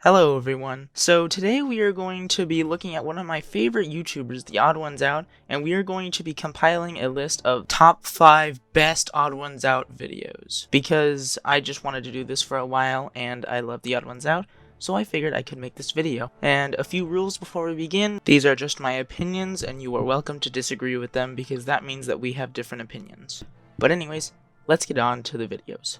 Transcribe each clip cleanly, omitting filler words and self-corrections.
Hello everyone. So today we are going to be looking at one of my favorite YouTubers, TheOdd1sOut, and we are going to be compiling a list of top 5 best Odd1s Out videos. Because I just wanted to do this for a while and I love TheOdd1sOut, so I figured I could make this video. And a few rules before we begin. These are just my opinions and you are welcome to disagree with them because that means that we have different opinions. But anyways, let's get on to the videos.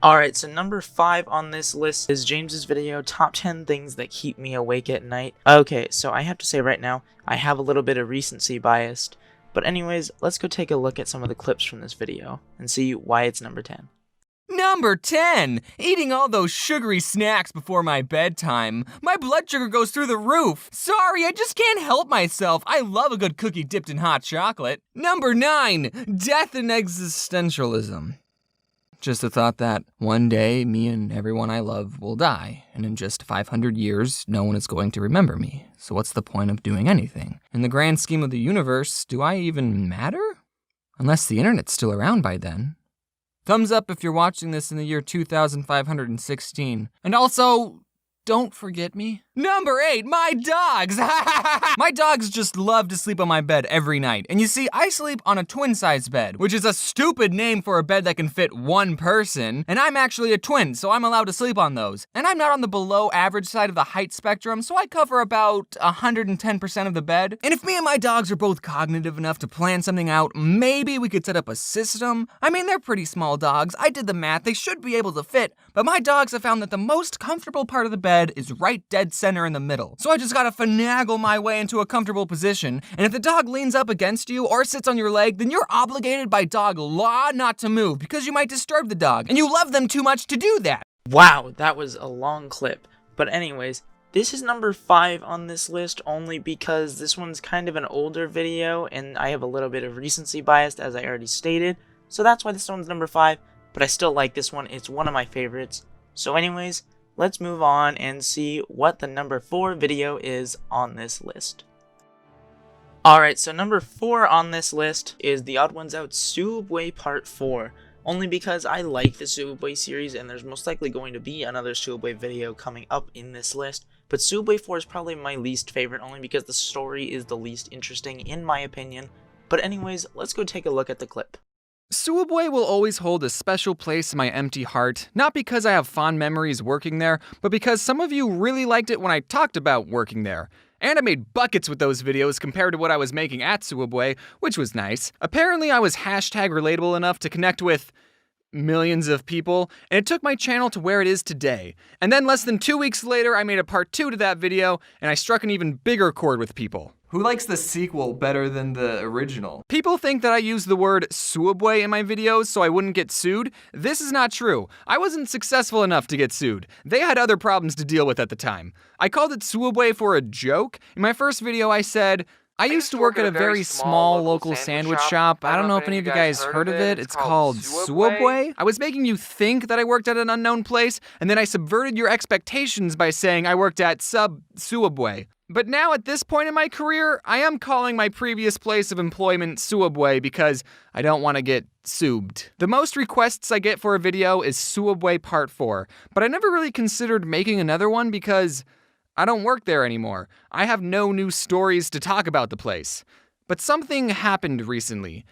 Alright, so number 5 on this list is James's video, Top 10 Things That Keep Me Awake at Night. Okay, so I have to say right now, I have a little bit of recency bias. But anyways, let's go take a look at some of the clips from this video and see why it's number 10. Number 10! Eating all those sugary snacks before my bedtime. My blood sugar goes through the roof. Sorry, I just can't help myself. I love a good cookie dipped in hot chocolate. Number 9! Death and existentialism. Just the thought that one day, me and everyone I love will die, and in just 500 years, no one is going to remember me. So what's the point of doing anything? In the grand scheme of the universe, do I even matter? Unless the internet's still around by then. Thumbs up if you're watching this in the year 2516. And also, don't forget me. Number 8, my dogs! My dogs just love to sleep on my bed every night. And you see, I sleep on a twin-size bed, which is a stupid name for a bed that can fit one person. And I'm actually a twin, so I'm allowed to sleep on those. And I'm not on the below average side of the height spectrum, so I cover about 110% of the bed. And if me and my dogs are both cognitive enough to plan something out, maybe we could set up a system. I mean, they're pretty small dogs. I did the math, they should be able to fit. But my dogs have found that the most comfortable part of the bed is right dead center in the middle. So I just gotta finagle my way into a comfortable position, and if the dog leans up against you or sits on your leg, then you're obligated by dog law not to move because you might disturb the dog, and you love them too much to do that. Wow, that was a long clip. But anyways, this is number 5 on this list only because this one's kind of an older video and I have a little bit of recency bias as I already stated. So that's why this one's number 5, but I still like this one. It's one of my favorites. So anyways, let's move on and see what the number 4 video is on this list. Alright, so number 4 on this list is TheOdd1sOut Subway Part 4. Only because I like the Subway series and there's most likely going to be another Subway video coming up in this list. But Subway 4 is probably my least favorite only because the story is the least interesting in my opinion. But anyways, let's go take a look at the clip. Subway will always hold a special place in my empty heart, not because I have fond memories working there, but because some of you really liked it when I talked about working there. And I made buckets with those videos compared to what I was making at Subway, which was nice. Apparently I was hashtag relatable enough to connect with millions of people, and it took my channel to where it is today. And then less than 2 weeks later, I made a part 2 to that video, and I struck an even bigger chord with people. Who likes the sequel better than the original? People think that I use the word Subway in my videos so I wouldn't get sued. This is not true. I wasn't successful enough to get sued. They had other problems to deal with at the time. I called it Subway for a joke. In my first video I said, I used to work at a very small local sandwich shop. I don't know if any of you guys heard of it. It's called Subway. I was making you think that I worked at an unknown place, and then I subverted your expectations by saying I worked at Subway. But now at this point in my career, I am calling my previous place of employment Subway because I don't want to get subed. The most requests I get for a video is Subway Part 4, but I never really considered making another one because I don't work there anymore. I have no new stories to talk about the place. But something happened recently,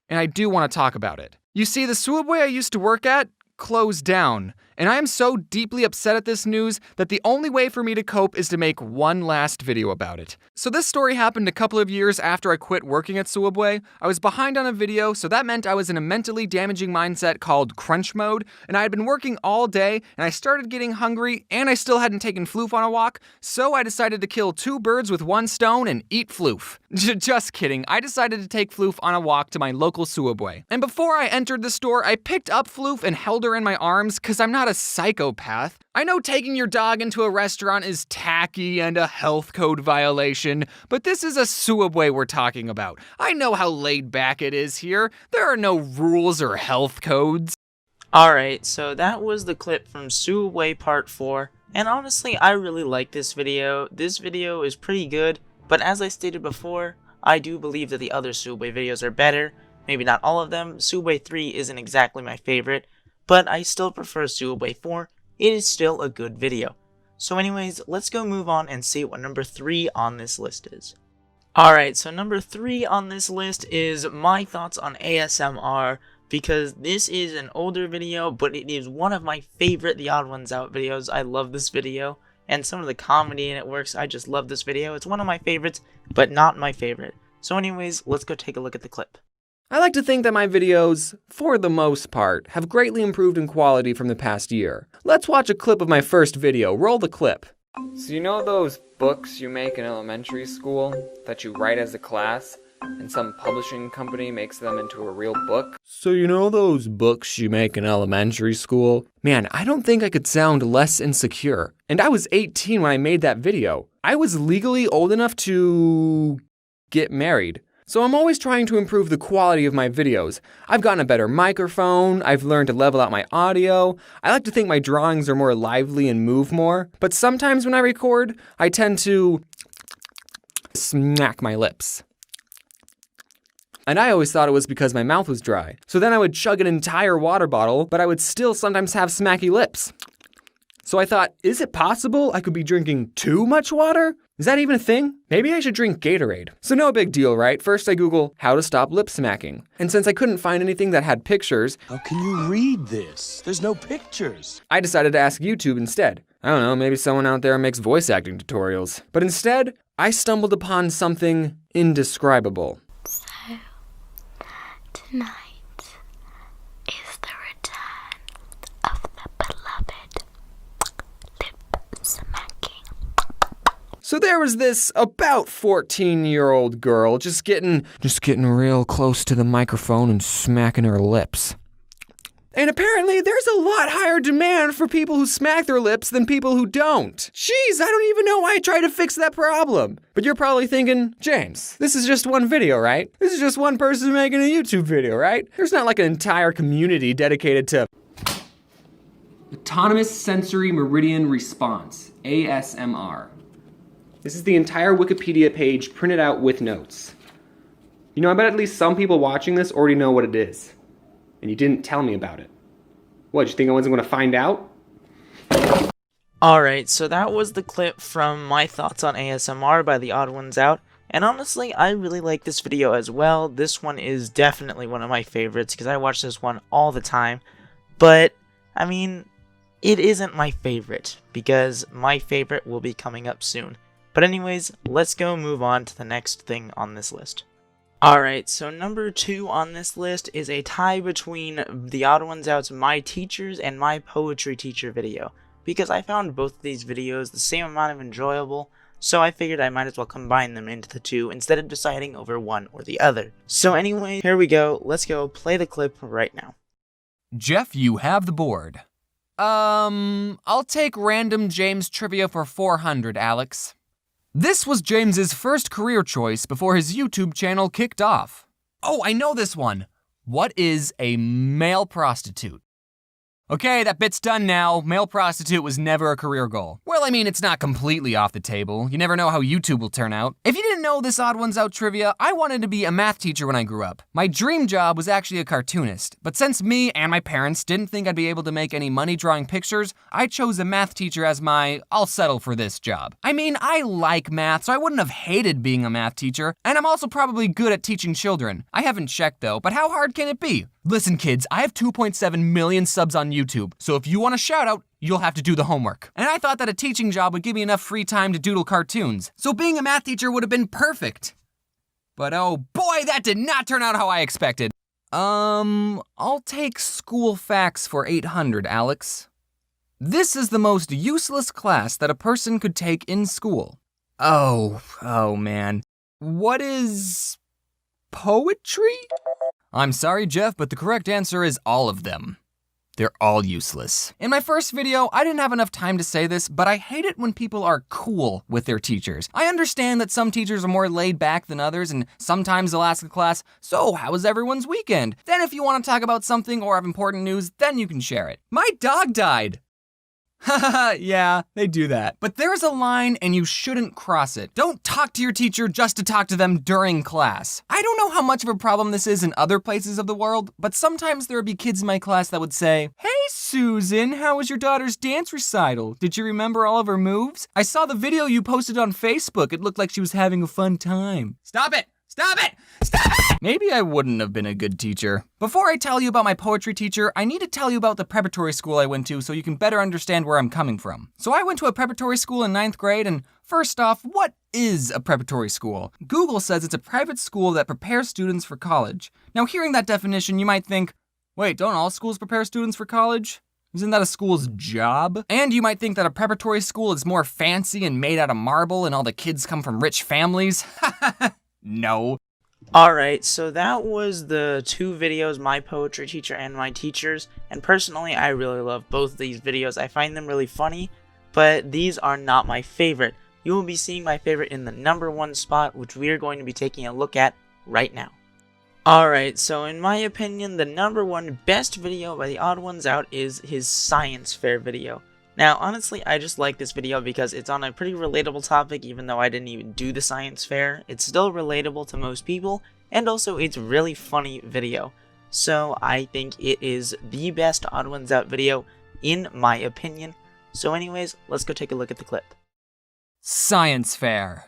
and I do want to talk about it. You see, the Subway I used to work at closed down, and I am so deeply upset at this news that the only way for me to cope is to make one last video about it. So this story happened a couple of years after I quit working at Subway. I was behind on a video, so that meant I was in a mentally damaging mindset called crunch mode, and I had been working all day, and I started getting hungry, and I still hadn't taken Floof on a walk, so I decided to kill 2 birds with 1 stone and eat Floof. Just kidding, I decided to take Floof on a walk to my local Subway. And before I entered the store, I picked up Floof and held her in my arms, cause I'm not a psychopath. I know taking your dog into a restaurant is tacky and a health code violation, but this is a Subway we're talking about. I know how laid back it is here. There are no rules or health codes. Alright, so that was the clip from Subway Part 4, and honestly I really like this video. This video is pretty good, but as I stated before, I do believe that the other Subway videos are better. Maybe not all of them. Subway 3 isn't exactly my favorite, but I still prefer Subway 4. It is still a good video. So anyways, let's go move on and see what number 3 on this list is. Alright, so number 3 on this list is my thoughts on ASMR, because this is an older video, but it is one of my favorite The Odd Ones Out videos. I love this video, and some of the comedy in it works. I just love this video. It's one of my favorites, but not my favorite. So anyways, let's go take a look at the clip. I like to think that my videos, for the most part, have greatly improved in quality from the past year. Let's watch a clip of my first video. Roll the clip. So you know those books you make in elementary school that you write as a class and some publishing company makes them into a real book? So you know those books you make in elementary school? Man, I don't think I could sound less insecure. And I was 18 when I made that video. I was legally old enough to get married. So I'm always trying to improve the quality of my videos. I've gotten a better microphone, I've learned to level out my audio, I like to think my drawings are more lively and move more, but sometimes when I record, I tend to smack my lips. And I always thought it was because my mouth was dry. So then I would chug an entire water bottle, but I would still sometimes have smacky lips. So I thought, is it possible I could be drinking too much water? Is that even a thing? Maybe I should drink Gatorade. So no big deal, right? First I Google how to stop lip smacking. And since I couldn't find anything that had pictures, how can you read this? There's no pictures. I decided to ask YouTube instead. I don't know, maybe someone out there makes voice acting tutorials. But instead, I stumbled upon something indescribable. So, tonight is the return of the beloved lip smacking. So there was this about 14-year-old girl just getting real close to the microphone and smacking her lips. And apparently there's a lot higher demand for people who smack their lips than people who don't. Jeez, I don't even know why I tried to fix that problem. But you're probably thinking, James, this is just one video, right? This is just one person making a YouTube video, right? There's not like an entire community dedicated to Autonomous Sensory Meridian Response, ASMR. This is the entire Wikipedia page printed out with notes. You know, I bet at least some people watching this already know what it is. And you didn't tell me about it. What, you think I wasn't going to find out? Alright, so that was the clip from my thoughts on ASMR by The Odd Ones Out. And honestly, I really like this video as well. This one is definitely one of my favorites because I watch this one all the time. But, I mean, it isn't my favorite because my favorite will be coming up soon. But anyways, let's go move on to the next thing on this list. Alright, so number 2 on this list is a tie between The Odd Ones Out's My Teachers and My Poetry Teacher video, because I found both of these videos the same amount of enjoyable, so I figured I might as well combine them into the two instead of deciding over one or the other. So anyway, here we go, let's go play the clip right now. Jeff, you have the board. I'll take random James trivia for 400, Alex. This was James's first career choice before his YouTube channel kicked off. Oh, I know this one. What is a male prostitute? Okay, that bit's done now. Male prostitute was never a career goal. Well, I mean, it's not completely off the table. You never know how YouTube will turn out. If you didn't know this Odd Ones Out trivia, I wanted to be a math teacher when I grew up. My dream job was actually a cartoonist, but since me and my parents didn't think I'd be able to make any money drawing pictures, I chose a math teacher as my, I'll settle for this job. I mean, I like math, so I wouldn't have hated being a math teacher, and I'm also probably good at teaching children. I haven't checked though, but how hard can it be? Listen kids, I have 2.7 million subs on YouTube, so if you want a shout out, you'll have to do the homework. And I thought that a teaching job would give me enough free time to doodle cartoons, so being a math teacher would have been perfect. But oh boy, that did not turn out how I expected. I'll take school facts for 800, Alex. This is the most useless class that a person could take in school. Oh man. What is poetry? I'm sorry, Jeff, but the correct answer is all of them. They're all useless. In my first video, I didn't have enough time to say this, but I hate it when people are cool with their teachers. I understand that some teachers are more laid back than others, and sometimes they'll ask the class, so how was everyone's weekend? Then if you want to talk about something or have important news, then you can share it. My dog died. Haha, yeah, they do that. But there's a line and you shouldn't cross it. Don't talk to your teacher just to talk to them during class. I don't know how much of a problem this is in other places of the world, but sometimes there would be kids in my class that would say, "Hey Susan, how was your daughter's dance recital? Did you remember all of her moves? I saw the video you posted on Facebook. It looked like she was having a fun time." Stop it! Stop it! Stop it! Maybe I wouldn't have been a good teacher. Before I tell you about my poetry teacher, I need to tell you about the preparatory school I went to so you can better understand where I'm coming from. So I went to a preparatory school in 9th grade, and first off, what is a preparatory school? Google says it's a private school that prepares students for college. Now, hearing that definition, you might think, wait, don't all schools prepare students for college? Isn't that a school's job? And you might think that a preparatory school is more fancy and made out of marble and all the kids come from rich families. No. Alright, so that was the two videos, my poetry teacher and my teachers, and personally I really love both of these videos. I find them really funny, but these are not my favorite. You will be seeing my favorite in the #1 spot, which we are going to be taking a look at right now. Alright, so in my opinion, the #1 best video by TheOdd1sOut is his science fair video. Now, honestly, I just like this video because it's on a pretty relatable topic, even though I didn't even do the science fair. It's still relatable to most people, and also it's really funny video. So I think it is the best TheOdd1sOut video, in my opinion. So anyways, let's go take a look at the clip. Science fair.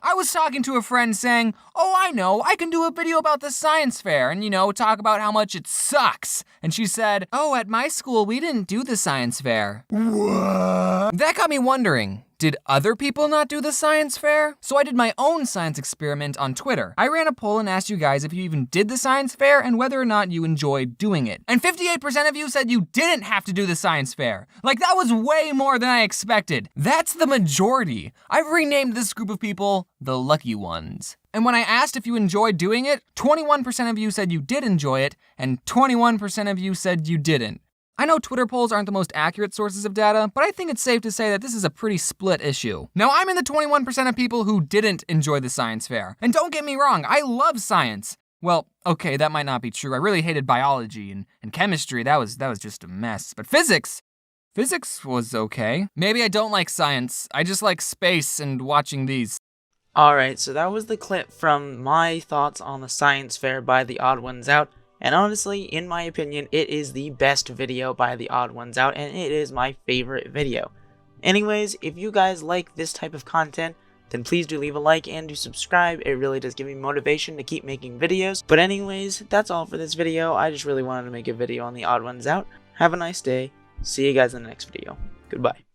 I was talking to a friend saying, "Oh, I know, I can do a video about the science fair and, talk about how much it sucks." And she said, "Oh, at my school, we didn't do the science fair." What? That got me wondering, did other people not do the science fair? So I did my own science experiment on Twitter. I ran a poll and asked you guys if you even did the science fair and whether or not you enjoyed doing it. And 58% of you said you didn't have to do the science fair. Like, that was way more than I expected. That's the majority. I've renamed this group of people the lucky ones. And when I asked if you enjoyed doing it, 21% of you said you did enjoy it, and 21% of you said you didn't. I know Twitter polls aren't the most accurate sources of data, but I think it's safe to say that this is a pretty split issue. Now, I'm in the 21% of people who didn't enjoy the science fair. And don't get me wrong, I love science. Well, okay, that might not be true. I really hated biology and chemistry. That was just a mess. But physics was okay. Maybe I don't like science. I just like space and watching these. Alright, so that was the clip from my thoughts on the science fair by TheOdd1sOut. And honestly, in my opinion, it is the best video by TheOdd1sOut, and it is my favorite video. Anyways, if you guys like this type of content, then please do leave a like and do subscribe. It really does give me motivation to keep making videos. But anyways, that's all for this video. I just really wanted to make a video on TheOdd1sOut. Have a nice day. See you guys in the next video. Goodbye.